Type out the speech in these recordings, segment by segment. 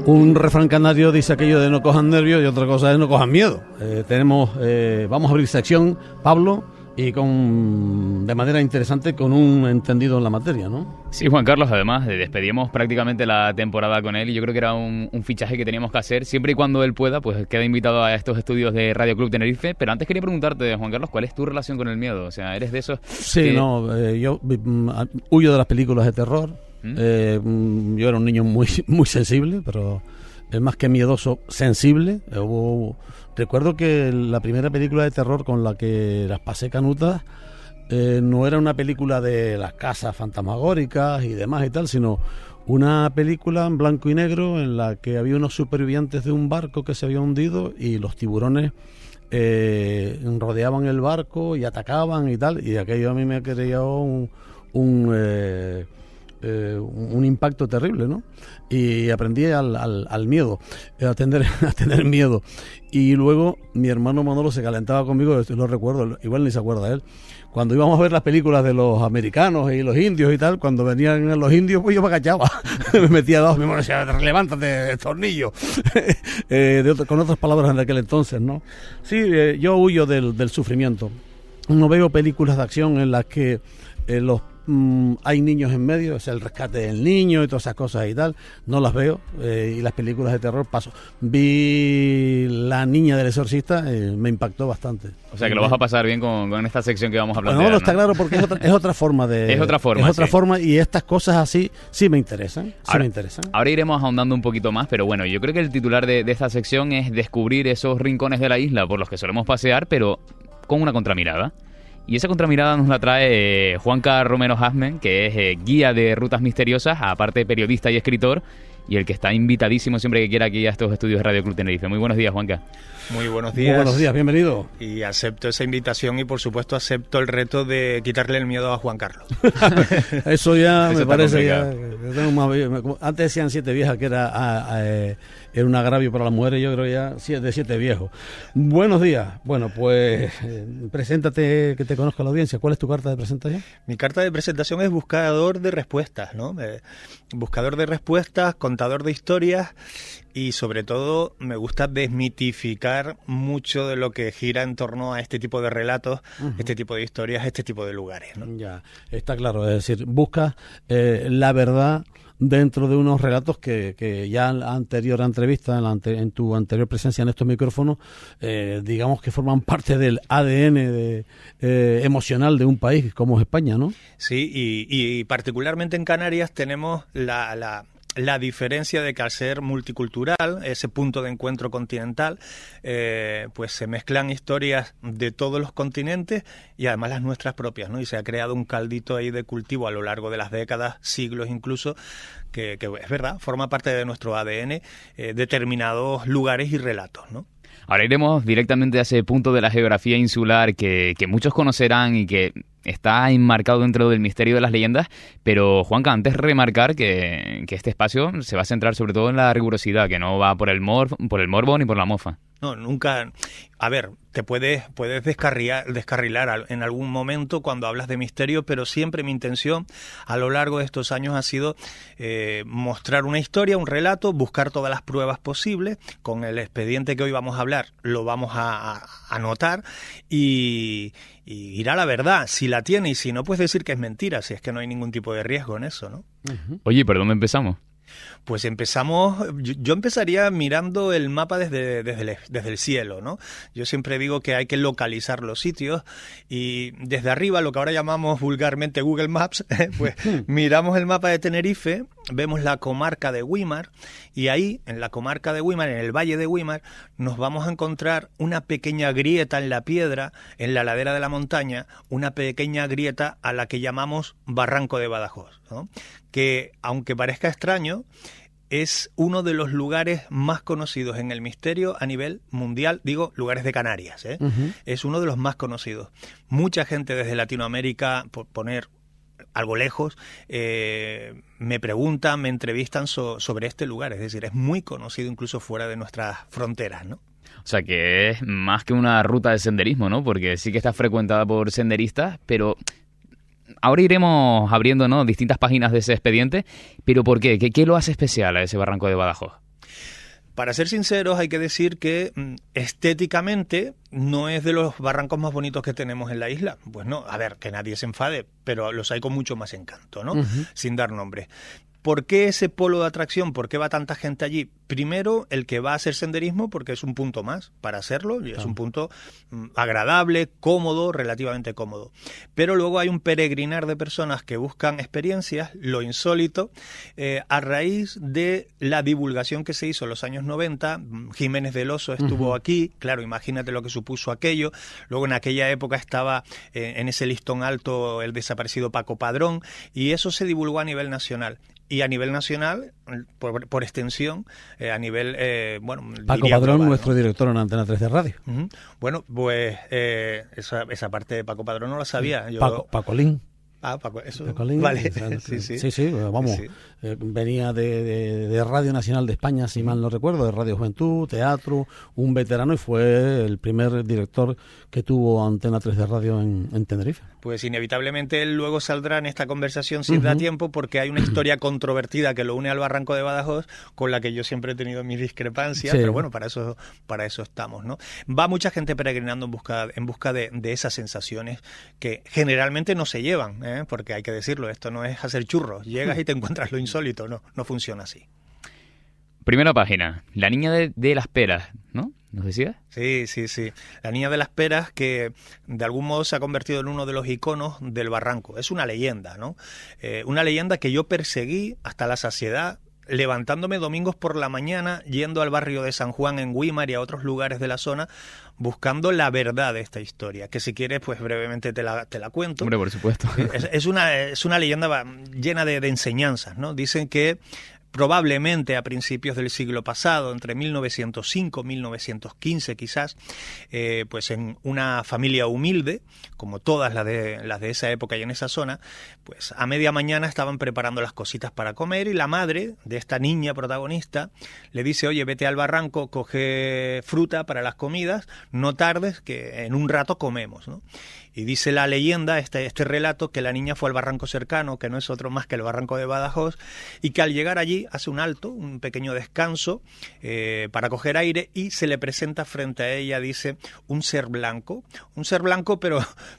Un refrán canario dice aquello de no cojan nervios y otra cosa es no cojan miedo. Vamos a abrir sección, Pablo, y de manera interesante con un entendido en la materia, ¿no? Sí, Juan Carlos, además despedimos prácticamente la temporada con él y yo creo que era un fichaje que teníamos que hacer. Siempre y cuando él pueda, pues queda invitado a estos estudios de Radio Club Tenerife. Pero antes quería preguntarte, Juan Carlos, ¿cuál es tu relación con el miedo? O sea, ¿eres de esos? Sí, yo huyo de las películas de terror. Yo era un niño muy, muy sensible, pero es más que miedoso, sensible. Recuerdo que la primera película de terror con la que las pasé canutas no era una película de las casas fantasmagóricas y demás y tal, sino una película en blanco y negro en la que había unos supervivientes de un barco que se había hundido y los tiburones rodeaban el barco y atacaban y tal, y aquello a mí me ha creado un impacto terrible, ¿no? Y aprendí al miedo, a tener miedo. Y luego mi hermano Manolo se calentaba conmigo, lo recuerdo, igual ni se acuerda él. Cuando íbamos a ver las películas de los americanos y los indios y tal, cuando venían los indios, pues yo me agachaba, me metía dos, mi hermano decía, levántate, tornillo, con otras palabras en aquel entonces, ¿no? Sí, yo huyo del sufrimiento. No veo películas de acción en las que hay niños en medio, es el rescate del niño y todas esas cosas y tal, no las veo, y las películas de terror paso. Vi La niña del exorcista, me impactó bastante. O sea que lo vas a pasar bien con esta sección que vamos a plantear. Bueno, está claro, porque es otra forma de... Es otra forma y estas cosas así sí me interesan. Ahora iremos ahondando un poquito más, pero bueno, yo creo que el titular de esta sección es descubrir esos rincones de la isla por los que solemos pasear, pero con una contramirada. Y esa contramirada nos la trae Juanca Romero Hasmen, que es guía de rutas misteriosas, aparte periodista y escritor, y el que está invitadísimo siempre que quiera aquí a estos estudios de Radio Club Tenerife. Muy buenos días, Juanca. Muy buenos días. Muy buenos días, bienvenido. Y acepto esa invitación y, por supuesto, acepto el reto de quitarle el miedo a Juan Carlos. Eso ya me parece ya... Antes decían 7 viejas, que era un agravio para las mujeres, yo creo ya 7 viejos. Buenos días. Bueno, pues preséntate, que te conozca la audiencia. ¿Cuál es tu carta de presentación? Mi carta de presentación es buscador de respuestas, ¿no? Buscador de respuestas, contador de historias y sobre todo me gusta desmitificar mucho de lo que gira en torno a este tipo de relatos, este tipo de historias, este tipo de lugares, ¿no? Ya, está claro, es decir, buscas la verdad dentro de unos relatos que ya en la anterior entrevista, en tu anterior presencia en estos micrófonos, digamos que forman parte del ADN emocional de un país como es España, ¿no? Sí, y particularmente en Canarias tenemos la diferencia de que al ser multicultural, ese punto de encuentro continental, pues se mezclan historias de todos los continentes y además las nuestras propias, ¿no? Y se ha creado un caldito ahí de cultivo a lo largo de las décadas, siglos incluso, que es verdad, forma parte de nuestro ADN, determinados lugares y relatos, ¿no? Ahora iremos directamente a ese punto de la geografía insular que muchos conocerán y que está enmarcado dentro del misterio de las leyendas, pero Juanca, antes remarcar que este espacio se va a centrar sobre todo en la rigurosidad, que no va por el morbo ni por la mofa. No, nunca. A ver, te puedes descarrilar en algún momento cuando hablas de misterio, pero siempre mi intención a lo largo de estos años ha sido mostrar una historia, un relato, buscar todas las pruebas posibles. Con el expediente que hoy vamos a hablar lo vamos a anotar y ir a la verdad, si la tiene, y si no, puedes decir que es mentira, si es que no hay ningún tipo de riesgo en eso, ¿no? Oye, ¿por dónde empezamos? Pues empezamos, yo empezaría mirando el mapa desde el cielo, ¿no? Yo siempre digo que hay que localizar los sitios y desde arriba, lo que ahora llamamos vulgarmente Google Maps, pues miramos el mapa de Tenerife, vemos la comarca de Güímar y ahí, en la comarca de Güímar, en el valle de Güímar, nos vamos a encontrar una pequeña grieta en la piedra, en la ladera de la montaña, una pequeña grieta a la que llamamos Barranco de Badajoz, ¿no? Que, aunque parezca extraño, es uno de los lugares más conocidos en el misterio a nivel mundial, digo, lugares de Canarias, ¿eh? Es uno de los más conocidos. Mucha gente desde Latinoamérica, por poner algo lejos, me preguntan, me entrevistan sobre este lugar, es decir, es muy conocido incluso fuera de nuestras fronteras, ¿no? O sea que es más que una ruta de senderismo, ¿no? Porque sí que está frecuentada por senderistas, pero... Ahora iremos abriendo, ¿no?, distintas páginas de ese expediente, pero ¿por qué? ¿Qué lo hace especial a ese Barranco de Badajoz? Para ser sinceros, hay que decir que estéticamente no es de los barrancos más bonitos que tenemos en la isla. Pues no, a ver, que nadie se enfade, pero los hay con mucho más encanto, ¿no? Sin dar nombres. ¿Por qué ese polo de atracción? ¿Por qué va tanta gente allí? Primero, el que va a hacer senderismo, porque es un punto más para hacerlo, y es un punto agradable, cómodo, relativamente cómodo. Pero luego hay un peregrinar de personas que buscan experiencias, lo insólito, a raíz de la divulgación que se hizo en los años 90. Jiménez del Oso estuvo aquí, claro, imagínate lo que supuso aquello. Luego en aquella época estaba en ese listón alto el desaparecido Paco Padrón, y eso se divulgó a nivel nacional. Y a nivel nacional, por extensión, a nivel, Paco diría Padrón, global, nuestro ¿no? director en Antena 3 de radio. Bueno, pues esa parte de Paco Padrón no la sabía. Yo... Pacolín. Ah, Paco, eso. Pacolín, Vale, sí, vamos. Sí. Venía de Radio Nacional de España, si mal no recuerdo, de Radio Juventud, teatro, un veterano, y fue el primer director que tuvo Antena 3 de radio en Tenerife. Pues inevitablemente él luego saldrá en esta conversación si da tiempo, porque hay una historia controvertida que lo une al Barranco de Badajoz, con la que yo siempre he tenido mis discrepancias, pero bueno, para eso estamos, ¿no? Va mucha gente peregrinando en busca de esas sensaciones que generalmente no se llevan, porque hay que decirlo, esto no es hacer churros, llegas y te encuentras lo insólito, no funciona así. Primera página, la niña de las peras, ¿no? ¿Nos decías? Sí. La niña de las peras, que de algún modo se ha convertido en uno de los iconos del barranco. Es una leyenda, ¿no? Una leyenda que yo perseguí hasta la saciedad, levantándome domingos por la mañana, yendo al barrio de San Juan en Güímar y a otros lugares de la zona, buscando la verdad de esta historia, que si quieres, pues brevemente te la cuento. Hombre, por supuesto. Es una leyenda llena de enseñanzas, ¿no? Dicen que probablemente a principios del siglo pasado, entre 1905 y 1915 quizás, pues en una familia humilde, como todas las de esa época y en esa zona, pues a media mañana estaban preparando las cositas para comer, y la madre de esta niña protagonista le dice: oye, vete al barranco, coge fruta para las comidas, no tardes, que en un rato comemos, ¿no? Y dice la leyenda, este relato, que la niña fue al barranco cercano, que no es otro más que el Barranco de Badajoz, y que al llegar allí hace un alto, un pequeño descanso para coger aire, y se le presenta frente a ella, dice, un ser blanco,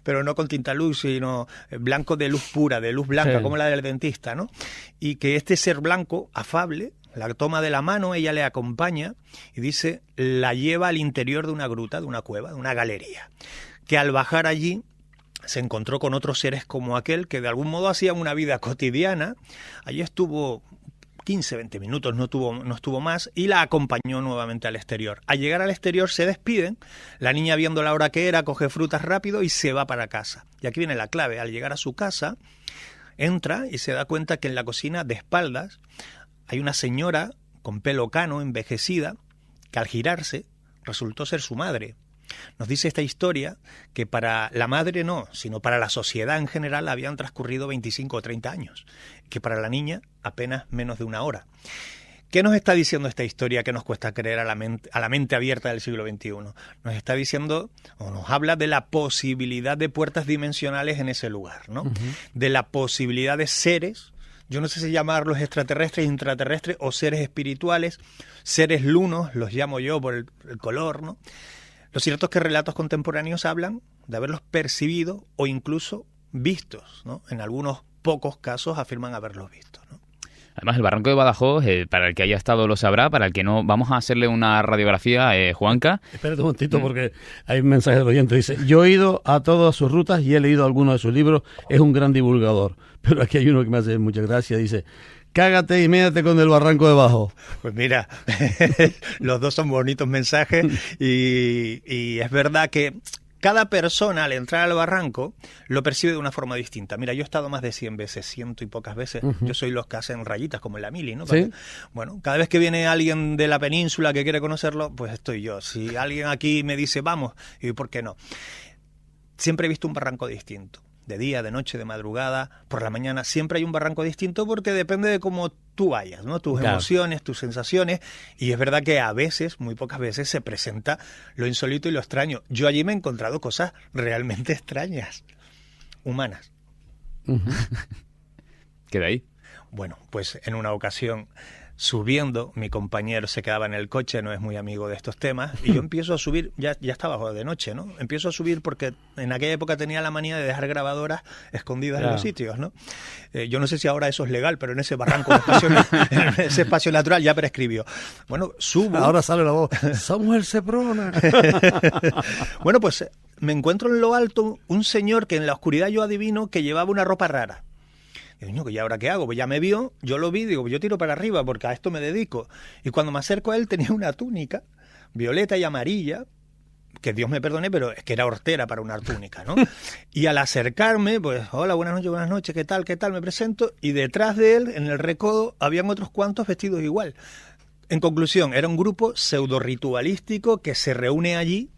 pero no con tinta luz, sino blanco de luz pura, de luz blanca, sí, como la del dentista, ¿no? Y que este ser blanco, afable, la toma de la mano, ella le acompaña y dice, la lleva al interior de una gruta, de una cueva, de una galería, que al bajar allí se encontró con otros seres como aquel, que de algún modo hacían una vida cotidiana. Allí estuvo 15, 20 minutos, no estuvo más, y la acompañó nuevamente al exterior. Al llegar al exterior se despiden, la niña, viendo la hora que era, coge frutas rápido y se va para casa. Y aquí viene la clave: al llegar a su casa, entra y se da cuenta que en la cocina, de espaldas, hay una señora con pelo cano, envejecida, que al girarse resultó ser su madre. Nos dice esta historia que para la madre no, sino para la sociedad en general habían transcurrido 25 o 30 años, que para la niña apenas menos de una hora. ¿Qué nos está diciendo esta historia que nos cuesta creer a la mente abierta del siglo XXI? Nos está diciendo, o nos habla de la posibilidad de puertas dimensionales en ese lugar, ¿no? De la posibilidad de seres, yo no sé si llamarlos extraterrestres, intraterrestres o seres espirituales, seres lunos, los llamo yo por el color, ¿no? Lo cierto es que relatos contemporáneos hablan de haberlos percibido o incluso vistos, ¿no? En algunos pocos casos afirman haberlos visto, ¿no? Además, el Barranco de Badajoz, para el que haya estado lo sabrá, para el que no, vamos a hacerle una radiografía, Juanca. Espérate un momentito, porque hay un mensaje del oyente. Dice, yo he ido a todas sus rutas y he leído algunos de sus libros, es un gran divulgador. Pero aquí hay uno que me hace mucha gracia, dice, cágate y méate con el Barranco de Badajoz. Pues mira, los dos son bonitos mensajes, y es verdad que cada persona al entrar al barranco lo percibe de una forma distinta. Mira, yo he estado más de 100 veces, ciento y pocas veces. Yo soy los que hacen rayitas, como en la mili, ¿no? ¿Sí? Bueno, cada vez que viene alguien de la península que quiere conocerlo, pues estoy yo. Si alguien aquí me dice, vamos, y ¿por qué no? Siempre he visto un barranco distinto. De día, de noche, de madrugada, por la mañana, siempre hay un barranco distinto, porque depende de cómo tú vayas, ¿no? Tus emociones, tus sensaciones, y es verdad que a veces, muy pocas veces, se presenta lo insólito y lo extraño. Yo allí me he encontrado cosas realmente extrañas, humanas. Queda ahí. Bueno, pues en una ocasión subiendo, mi compañero se quedaba en el coche, no es muy amigo de estos temas, y yo empiezo a subir, ya estaba de noche, ¿no? Empiezo a subir porque en aquella época tenía la manía de dejar grabadoras escondidas en los sitios, ¿no? Yo no sé si ahora eso es legal, pero en ese barranco, en ese espacio natural ya prescribió. Bueno, subo... Ahora sale la voz, somos el Seprona. Bueno, pues me encuentro en lo alto un señor que en la oscuridad yo adivino que llevaba una ropa rara. Y digo, ¿y ahora qué hago? Pues ya me vio, yo lo vi, digo, yo tiro para arriba porque a esto me dedico. Y cuando me acerco a él tenía una túnica violeta y amarilla, que Dios me perdone, pero es que era hortera para una túnica, ¿no? Y al acercarme, pues, hola, buenas noches, ¿qué tal? Me presento, y detrás de él, en el recodo, habían otros cuantos vestidos igual. En conclusión, era un grupo pseudo-ritualístico que se reúne allí.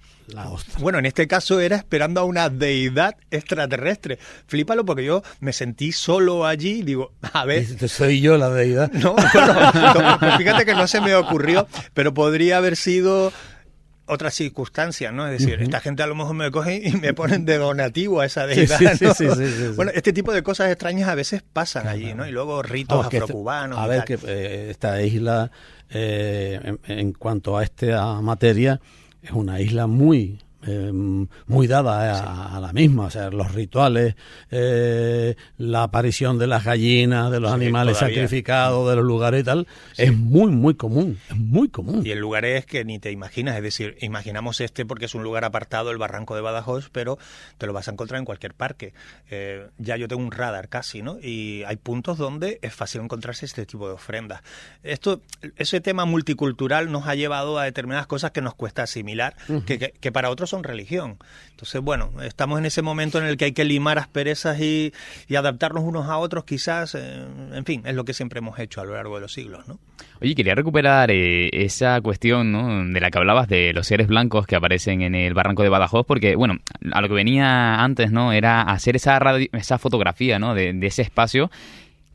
Bueno, en este caso era esperando a una deidad extraterrestre. Flípalo, porque yo me sentí solo allí y digo, a ver... Soy yo la deidad. No, pues fíjate que no se me ocurrió, pero podría haber sido otras circunstancias, ¿no? Es decir, esta gente a lo mejor me coge y me ponen de donativo a esa deidad, ¿no? Sí. Bueno, este tipo de cosas extrañas a veces pasan allí, ¿no? Y luego ritos afrocubanos. A ver, que esta isla, en cuanto a esta materia, es una isla muy dada a la misma, o sea, los rituales, la aparición de las gallinas, de los animales sacrificados, de los lugares y tal, es muy común, es muy común. Y en lugares que ni te imaginas, es decir, imaginamos porque es un lugar apartado, el Barranco de Badajoz, pero te lo vas a encontrar en cualquier parque. Ya yo tengo un radar casi, ¿no? Y hay puntos donde es fácil encontrarse este tipo de ofrendas. Ese tema multicultural nos ha llevado a determinadas cosas que nos cuesta asimilar, que para otros son religión. Entonces, bueno, estamos en ese momento en el que hay que limar asperezas y adaptarnos unos a otros, quizás, en fin, es lo que siempre hemos hecho a lo largo de los siglos, ¿no? Oye, quería recuperar esa cuestión, ¿no?, de la que hablabas de los seres blancos que aparecen en el Barranco de Badajoz, porque, bueno, a lo que venía antes, ¿no?, era hacer esa fotografía, ¿no?, de ese espacio,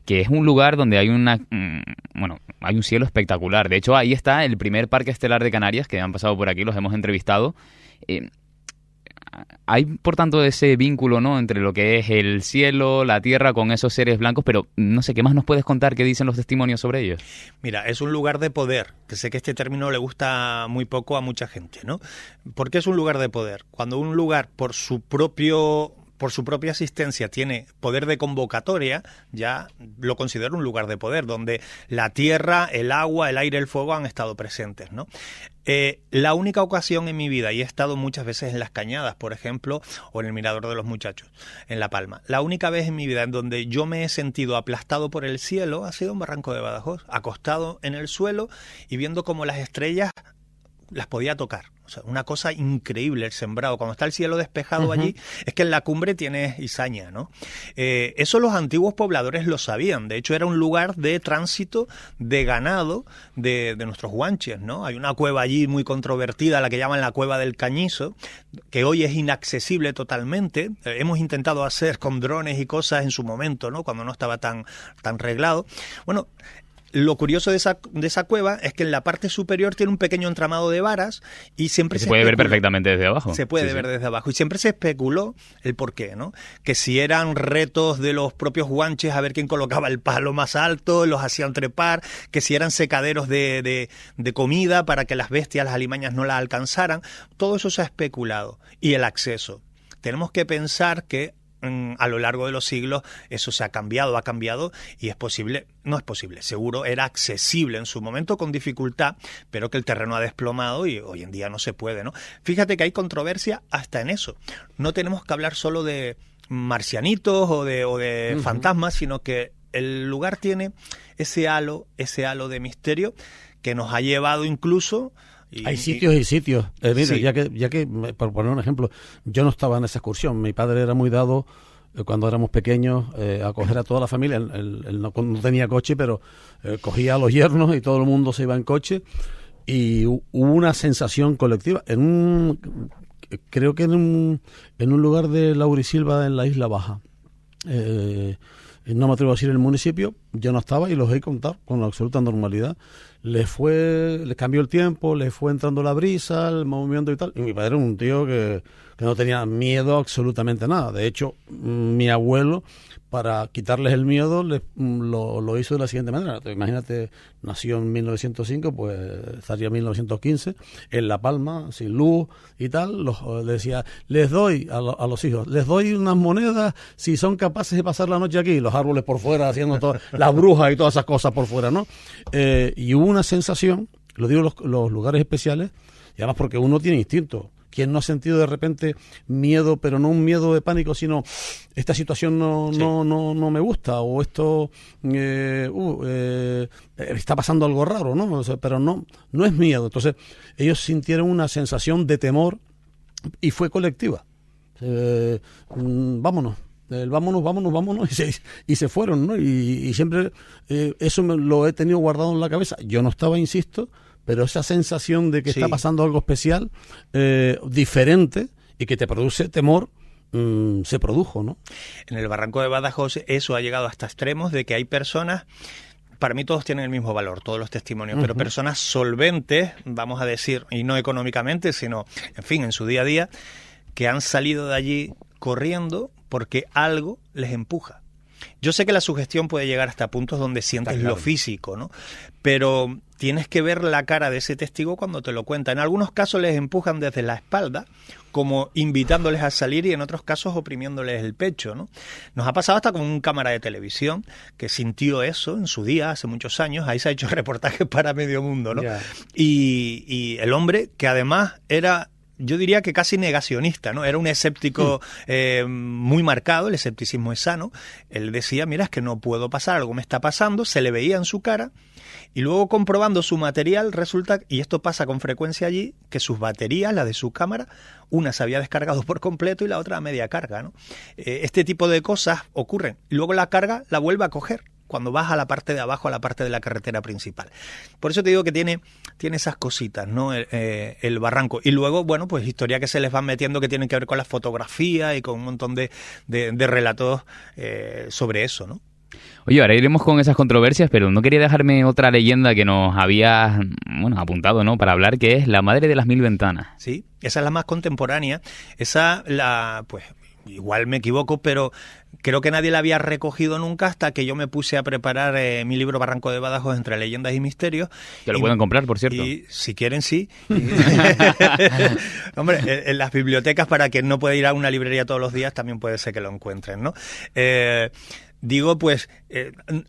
que es un lugar donde hay hay un cielo espectacular. De hecho, ahí está el primer parque estelar de Canarias, que han pasado por aquí, los hemos entrevistado. Hay, por tanto, ese vínculo, ¿no?, entre lo que es el cielo, la tierra, con esos seres blancos, pero no sé, ¿qué más nos puedes contar? ¿Qué dicen los testimonios sobre ellos? Mira, es un lugar de poder, que sé que este término le gusta muy poco a mucha gente, ¿no? ¿Por qué es un lugar de poder? Cuando un lugar, por su propia asistencia tiene poder de convocatoria, ya lo considero un lugar de poder, donde la tierra, el agua, el aire, el fuego han estado presentes, ¿no? La única ocasión en mi vida, y he estado muchas veces en Las Cañadas, por ejemplo, o en el Mirador de los Muchachos, en La Palma, la única vez en mi vida en donde yo me he sentido aplastado por el cielo ha sido en Barranco de Badajoz, acostado en el suelo y viendo cómo las estrellas las podía tocar. O sea, una cosa increíble el sembrado. Cuando está el cielo despejado allí, es que en la cumbre tienes Izaña, ¿no? Eso los antiguos pobladores lo sabían. De hecho, era un lugar de tránsito de ganado de nuestros guanches, ¿no? Hay una cueva allí muy controvertida, la que llaman la Cueva del Cañizo, que hoy es inaccesible totalmente. Hemos intentado hacer con drones y cosas en su momento, ¿no?, cuando no estaba tan reglado. Bueno, lo curioso de esa cueva es que en la parte superior tiene un pequeño entramado de varas y siempre se puede ver perfectamente desde abajo. Se puede ver desde abajo y siempre se especuló el porqué, ¿no? Que si eran retos de los propios guanches a ver quién colocaba el palo más alto, los hacían trepar, que si eran secaderos de comida para que las bestias, las alimañas no la alcanzaran. Todo eso se ha especulado. Y el acceso. Tenemos que pensar que a lo largo de los siglos eso ha cambiado y seguro era accesible en su momento con dificultad, pero que el terreno ha desplomado y hoy en día no se puede, ¿no? Fíjate que hay controversia hasta en eso. No tenemos que hablar solo de marcianitos o de fantasmas, sino que el lugar tiene ese halo de misterio que nos ha llevado incluso... Hay sitios y sitios. Mira, sí. ya que, por poner un ejemplo, yo no estaba en esa excursión. Mi padre era muy dado, cuando éramos pequeños, a coger a toda la familia. Él no tenía coche, pero cogía a los yernos y todo el mundo se iba en coche. Y hubo una sensación colectiva. Creo que en un lugar de Laurisilva, en la Isla Baja. No me atrevo a decir el municipio, yo no estaba y los oí contar con absoluta normalidad. Les cambió el tiempo, les fue entrando la brisa, el movimiento y tal. Y mi padre era un tío que no tenía miedo absolutamente a nada. De hecho, mi abuelo, para quitarles el miedo, lo hizo de la siguiente manera. Imagínate, nació en 1905, pues estaría en 1915, en La Palma, sin luz y tal. Le decía, les doy a los hijos, les doy unas monedas si son capaces de pasar la noche aquí. Los árboles por fuera, haciendo todas las brujas y todas esas cosas por fuera, ¿no? Y hubo una sensación, lo digo los lugares especiales, y además porque uno tiene instinto. ¿Quién no ha sentido de repente miedo, pero no un miedo de pánico, sino esta situación no me gusta, o esto está pasando algo raro, ¿no? O sea, pero no es miedo. Entonces ellos sintieron una sensación de temor y fue colectiva. Vámonos. Vámonos, y se fueron, ¿no? Y siempre eso lo he tenido guardado en la cabeza. Yo no estaba, insisto, pero esa sensación de que está pasando algo especial, diferente, y que te produce temor, se produjo, ¿no? En el Barranco de Badajoz eso ha llegado hasta extremos de que hay personas, para mí todos tienen el mismo valor, todos los testimonios, pero personas solventes, vamos a decir, y no económicamente, sino, en fin, en su día a día, que han salido de allí corriendo porque algo les empuja. Yo sé que la sugestión puede llegar hasta puntos donde sientes lo físico, ¿no? Pero tienes que ver la cara de ese testigo cuando te lo cuenta. En algunos casos les empujan desde la espalda, como invitándoles a salir, y en otros casos oprimiéndoles el pecho, ¿no? Nos ha pasado hasta con un cámara de televisión que sintió eso en su día, hace muchos años. Ahí se ha hecho reportajes para medio mundo, ¿no? Yeah. Y el hombre, que además era, yo diría que casi negacionista, ¿no? Era un escéptico muy marcado, el escepticismo es sano. Él decía, mira, es que no puedo pasar, algo me está pasando, se le veía en su cara, y luego comprobando su material resulta, y esto pasa con frecuencia allí, que sus baterías, la de su cámara, una se había descargado por completo y la otra a media carga, ¿no? Este tipo de cosas ocurren. Luego la carga la vuelve a coger cuando vas a la parte de abajo, a la parte de la carretera principal. Por eso te digo que tiene esas cositas, ¿no? El barranco. Y luego, bueno, pues historia que se les van metiendo que tienen que ver con la fotografía y con un montón de relatos sobre eso, ¿no? Oye, ahora iremos con esas controversias, pero no quería dejarme otra leyenda que nos habías, apuntado, ¿no?, para hablar, que es la madre de las 1000 ventanas. Sí, esa es la más contemporánea. Pues igual me equivoco, pero creo que nadie la había recogido nunca hasta que yo me puse a preparar mi libro Barranco de Badajoz entre leyendas y misterios. Que lo pueden comprar, por cierto. Y si quieren, sí. Hombre, en las bibliotecas, para quien no puede ir a una librería todos los días, también puede ser que lo encuentren, ¿no?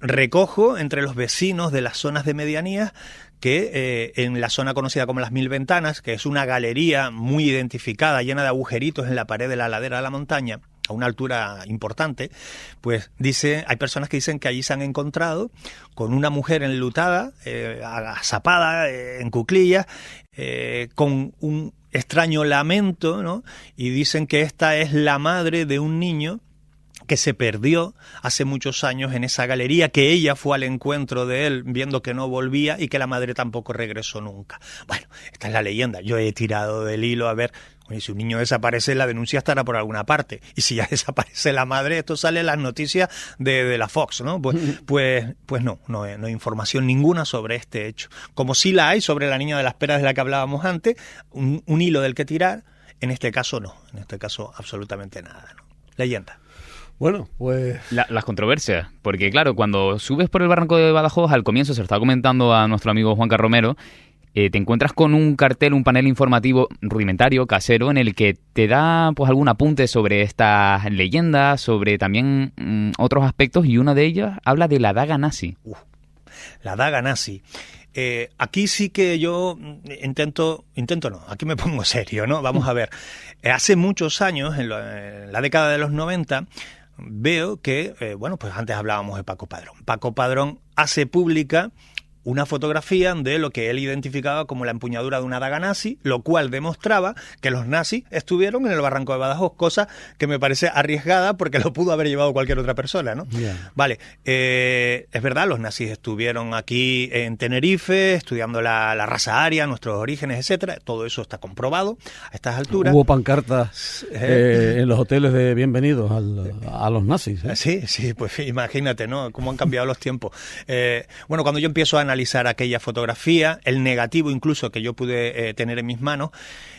Recojo entre los vecinos de las zonas de medianías que en la zona conocida como las 1000 ventanas, que es una galería muy identificada, llena de agujeritos en la pared de la ladera de la montaña, a una altura importante, pues hay personas que dicen que allí se han encontrado con una mujer enlutada, agazapada, en cuclillas, con un extraño lamento, ¿no? Y dicen que esta es la madre de un niño que se perdió hace muchos años en esa galería, que ella fue al encuentro de él viendo que no volvía y que la madre tampoco regresó nunca. Bueno, esta es la leyenda. Yo he tirado del hilo a ver, oye, si un niño desaparece, la denuncia estará por alguna parte. Y si ya desaparece la madre, esto sale en las noticias de la Fox, ¿no? Pues no hay información ninguna sobre este hecho. Como sí la hay sobre la niña de las peras de la que hablábamos antes, un hilo del que tirar. En este caso no, en este caso absolutamente nada, ¿no? Leyenda. Bueno, pues... Las controversias, porque claro, cuando subes por el Barranco de Badajoz, al comienzo, se lo estaba comentando a nuestro amigo Juanca Romero, te encuentras con un cartel, un panel informativo rudimentario, casero, en el que te da pues algún apunte sobre estas leyendas, sobre también otros aspectos, y una de ellas habla de la daga nazi. La daga nazi. Aquí sí que yo intento no, aquí me pongo serio, ¿no? Vamos a ver. Hace muchos años, en la década de los 90, veo que, pues antes hablábamos de Paco Padrón. Paco Padrón hace pública una fotografía de lo que él identificaba como la empuñadura de una daga nazi, lo cual demostraba que los nazis estuvieron en el barranco de Badajoz, cosa que me parece arriesgada porque lo pudo haber llevado cualquier otra persona, ¿no? Yeah. Vale, es verdad, los nazis estuvieron aquí en Tenerife estudiando la raza aria, nuestros orígenes, etcétera. Todo eso está comprobado a estas alturas. Hubo pancartas en los hoteles de bienvenidos a los nazis. Sí, pues imagínate, ¿no? Cómo han cambiado los tiempos. Bueno, cuando yo empiezo a analizar aquella fotografía, el negativo incluso que yo pude tener en mis manos,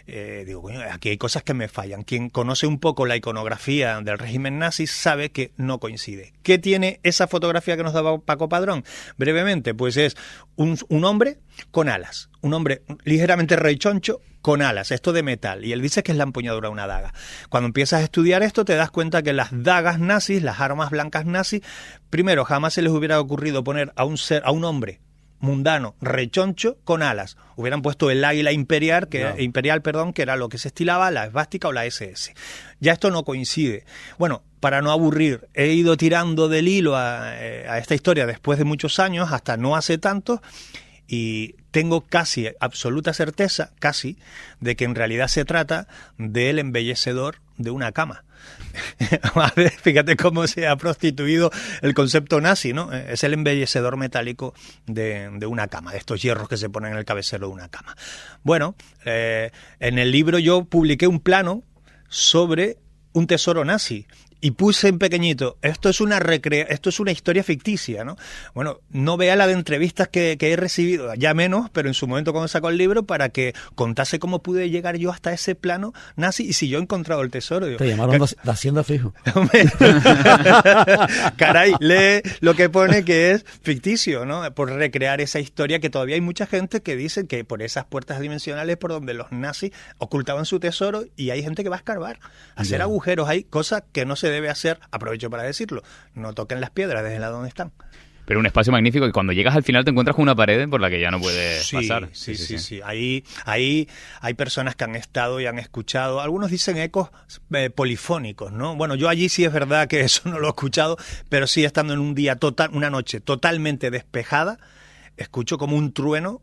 digo, coño, aquí hay cosas que me fallan. Quien conoce un poco la iconografía del régimen nazi sabe que no coincide. ¿Qué tiene esa fotografía que nos daba Paco Padrón? Brevemente, pues es un hombre con alas, un hombre ligeramente rechoncho con alas, esto de metal, y él dice que es la empuñadura de una daga. Cuando empiezas a estudiar esto te das cuenta que las dagas nazis, las armas blancas nazis, primero jamás se les hubiera ocurrido poner a un hombre mundano, rechoncho, con alas. Hubieran puesto el águila imperial, que era lo que se estilaba, la esvástica o la SS. Ya esto no coincide. Bueno, para no aburrir, he ido tirando del hilo a esta historia después de muchos años, hasta no hace tanto, y tengo casi absoluta certeza, de que en realidad se trata del embellecedor de una cama. A ver, fíjate cómo se ha prostituido el concepto nazi, ¿no? Es el embellecedor metálico de una cama, de estos hierros que se ponen en el cabecero de una cama. Bueno, en el libro yo publiqué un plano sobre un tesoro nazi. Y puse en pequeñito, esto es una historia ficticia, ¿no? Bueno, no vea la de entrevistas que he recibido, ya menos, pero en su momento cuando sacó el libro, para que contase cómo pude llegar yo hasta ese plano nazi y si yo he encontrado el tesoro. Digo, te llamaron de Hacienda fijo. Caray, lee lo que pone que es ficticio, ¿no? Por recrear esa historia, que todavía hay mucha gente que dice que por esas puertas dimensionales por donde los nazis ocultaban su tesoro, y hay gente que va a escarbar, a hacer agujeros, hay cosas que no se debe hacer, aprovecho para decirlo, no toquen las piedras desde la donde están. Pero un espacio magnífico, y cuando llegas al final te encuentras con una pared por la que ya no puedes pasar. Sí. Ahí hay personas que han estado y han escuchado, algunos dicen ecos polifónicos, ¿no? Bueno, yo allí sí es verdad que eso no lo he escuchado, pero sí, estando en una noche totalmente despejada, escucho como un trueno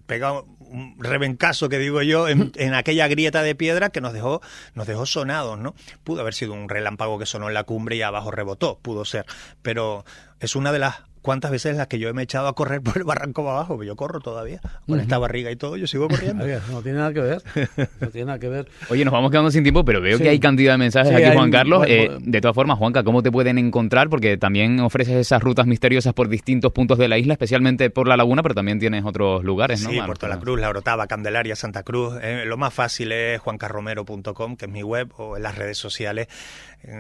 pegado, un rebencazo, que digo yo, en aquella grieta de piedra que nos dejó sonados, ¿no? Pudo haber sido un relámpago que sonó en la cumbre y abajo rebotó, pudo ser, pero es una de las cuántas veces las que yo me he echado a correr por el barranco de abajo, yo corro todavía, con esta barriga y todo, yo sigo corriendo. No tiene nada que ver, Oye, nos vamos quedando sin tiempo, pero veo que hay cantidad de mensajes aquí, Juan Carlos. De todas formas, Juanca, ¿cómo te pueden encontrar? Porque también ofreces esas rutas misteriosas por distintos puntos de la isla, especialmente por La Laguna, pero también tienes otros lugares, ¿no? Sí, Puerto La Cruz, La Orotava, Candelaria, Santa Cruz. Lo más fácil es juancarromero.com, que es mi web, o en las redes sociales.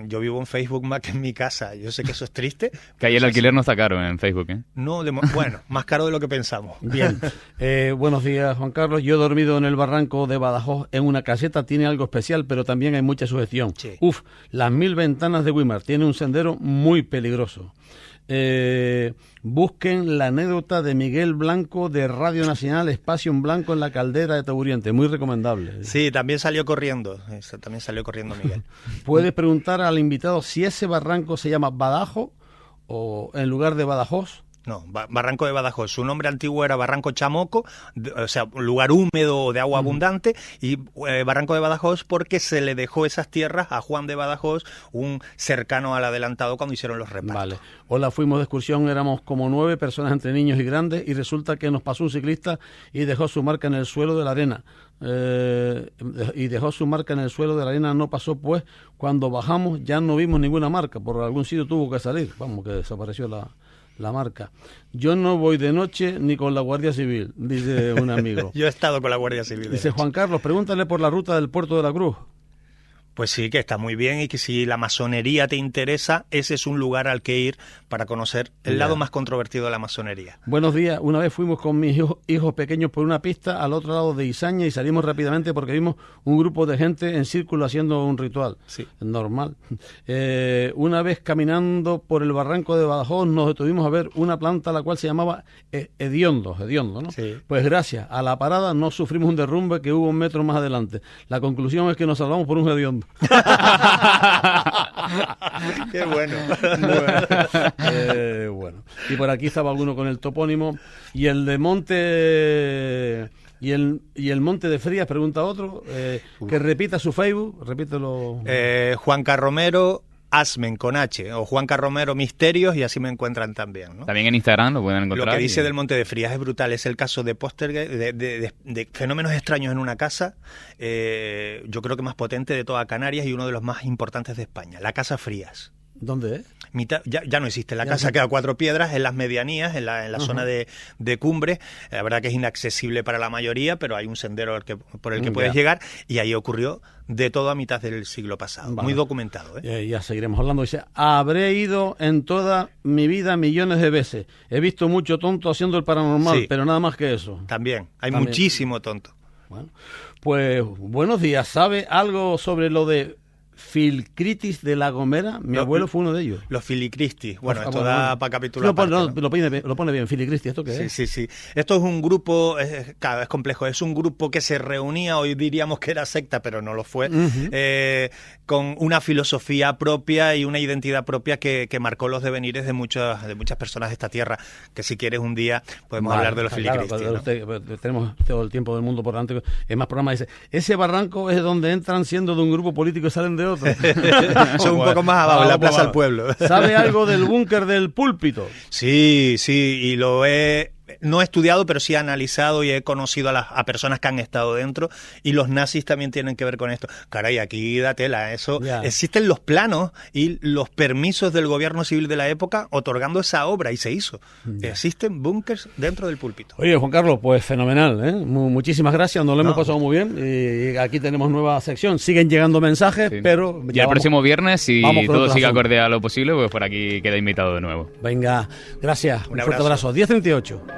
Yo vivo en Facebook más que en mi casa. Yo sé que eso es triste. Que ahí el alquiler no está caro en Facebook, ¿eh? No, bueno, más caro de lo que pensamos. Bien. Buenos días, Juan Carlos. Yo he dormido en el barranco de Badajoz en una caseta. Tiene algo especial, pero también hay mucha sugestión. Sí. Las 1000 ventanas de Güímar. Tiene un sendero muy peligroso. Busquen la anécdota de Miguel Blanco de Radio Nacional, Espacio en Blanco en la Caldera de Taburiente, muy recomendable. Sí, también salió corriendo Miguel. Puedes preguntar al invitado si ese barranco se llama Badajo o en lugar de Badajoz. No, Barranco de Badajoz. Su nombre antiguo era Barranco Chamoco, o sea, un lugar húmedo de agua abundante, y Barranco de Badajoz porque se le dejó esas tierras a Juan de Badajoz, un cercano al adelantado, cuando hicieron los repartos. Vale. Hola, fuimos de excursión, éramos como 9 personas entre niños y grandes, y resulta que nos pasó un ciclista y dejó su marca en el suelo de la arena. No pasó, pues cuando bajamos ya no vimos ninguna marca, por algún sitio tuvo que salir, vamos, que desapareció la marca. Yo no voy de noche ni con la Guardia Civil, dice un amigo. Yo he estado con la Guardia Civil. Dice Juan Carlos, pregúntale por la ruta del Puerto de la Cruz. Pues sí, que está muy bien, y que si la masonería te interesa, ese es un lugar al que ir para conocer el lado más controvertido de la masonería. Buenos días. Una vez fuimos con mis hijos pequeños por una pista al otro lado de Izaña y salimos rápidamente porque vimos un grupo de gente en círculo haciendo un ritual. Sí. Normal. Una vez caminando por el barranco de Badajoz nos detuvimos a ver una planta la cual se llamaba hediondo, ¿no? Sí. Pues gracias a la parada no sufrimos un derrumbe que hubo un metro más adelante. La conclusión es que nos salvamos por un hediondo. Qué bueno. Bueno. Y por aquí estaba alguno con el topónimo. Y el de Monte... Y el Monte de Frías, pregunta otro, que repita su Facebook, repítelo. Juanca Romero Asmen con H, o Juanca Romero Misterios, y así me encuentran también, ¿no? También en Instagram lo pueden encontrar. Lo que dice del Monte de Frías es brutal, es el caso de Poltergeist, de fenómenos extraños en una casa, yo creo que más potente de toda Canarias y uno de los más importantes de España, la Casa Frías. ¿Dónde es? Ya no existe. La casa queda a Cuatro Piedras, en las medianías, en la zona de cumbre. La verdad que es inaccesible para la mayoría, pero hay un sendero por el que puedes llegar, y ahí ocurrió de todo a mitad del siglo pasado. Vale. Muy documentado. Ya seguiremos hablando. Dice, habré ido en toda mi vida millones de veces. He visto mucho tonto haciendo el paranormal, pero nada más que eso. También. Hay muchísimo tonto. Bueno, pues buenos días. ¿Sabe algo sobre lo de Filcritis de La Gomera? Mi abuelo fue uno de ellos. Los Filicristis. Bueno, esto da para capítulo aparte, ¿no? Lo pone bien, Filicristis. ¿Esto qué es? Sí. Esto es un grupo, es complejo, es un grupo que se reunía, hoy diríamos que era secta, pero no lo fue, con una filosofía propia y una identidad propia que marcó los devenires de muchas personas de esta tierra, que si quieres un día podemos hablar de los Filicristis. Claro, ¿no? Tenemos todo el tiempo del mundo por delante. En más programas dice, ese barranco es donde entran siendo de un grupo político y salen de otro. Son un poco más abajo, en la Plaza del Pueblo. ¿Sabe algo del búnker del Púlpito? Sí, y no he estudiado, pero sí he analizado y he conocido a personas que han estado dentro, y los nazis también tienen que ver con esto. Caray, aquí da tela, eso. Yeah. Existen los planos y los permisos del gobierno civil de la época otorgando esa obra, y se hizo. Yeah. Existen búnkers dentro del Púlpito. Oye, Juan Carlos, pues fenomenal, ¿eh? Muchísimas gracias, nos lo hemos pasado muy bien, y aquí tenemos nueva sección. Siguen llegando mensajes, pero... Ya el próximo viernes, si todo sigue acorde a lo posible, pues por aquí queda invitado de nuevo. Venga, gracias. Un fuerte abrazo. 10:38.